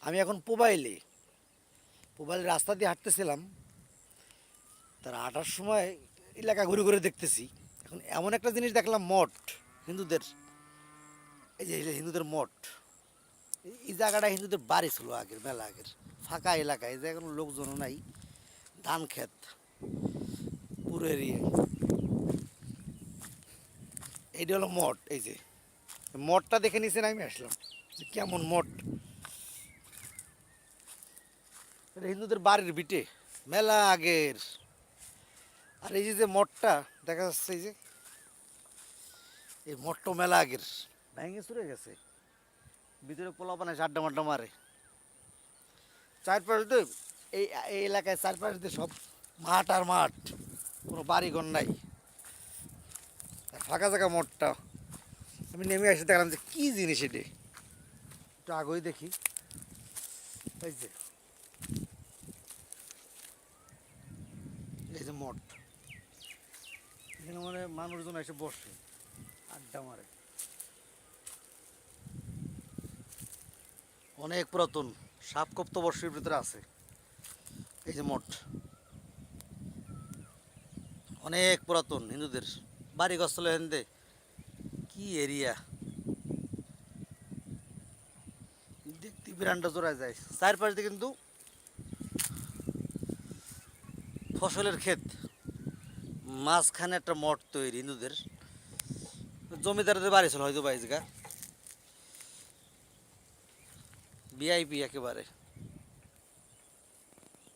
আমি এখন পুবাইলে রাস্তা দিয়ে হাঁটতেছিলাম। তার হাঁটার সময় এলাকা ঘুরে ঘুরে দেখতেছি। এখন এমন একটা জিনিস দেখলাম, মঠ হিন্দুদের। এই যে হিন্দুদের মঠ। এই জায়গাটা হিন্দুদের বাড়ি ছিল আগের, মেলা আগের। ফাঁকা এলাকা, এই জায়গায় কোনো লোকজনও নাই, ধান ক্ষেত পুরো এরিয়ায়। এইটা হলো মঠ। এই যে মঠটা দেখে নিছেন, আমি আসলাম যে কেমন মঠ। এটা হিন্দুদের বাড়ির ভিটে, মেলা আগের। আর এই যে মঠটা দেখা যাচ্ছে, এই মঠটা মেলা আগের, ভেঙে চুরে গেছে। ভিতরে পোলা বানায় আড্ডা মাড্ডা মারে। চারপাশ দিয়ে এই এই এলাকায় চারপাশ দিয়ে সব মাঠ আর মাঠ, কোনো বাড়িঘর নাই, ফাঁকা জায়গা মঠটা। আমি নেমে এসে দেখলাম যে কী জিনিস এটি। একটু আগেই দেখি, এই যে এই যে মঠ। এখানে মানে মানুষজন এসে বসে, আড্ডা মারে। অনেক পুরাতন, সাতকপ্তবর্ষের ভিতরে আছে এই যে মঠ। অনেক পুরাতন হিন্দুদের বাড়ি গস্তল হেন্দে। কি এরিয়া, দেখতে বিরানটা জোড়া যায়। চারপাশ দিয়ে কিন্তু ফসলের ক্ষেত, মাঝখানে একটা মঠ তৈরি হিন্দুদের। জমিদারদের বাড়ি ছিল হয়তো, বাইজগা ভিআইপি একেবারে।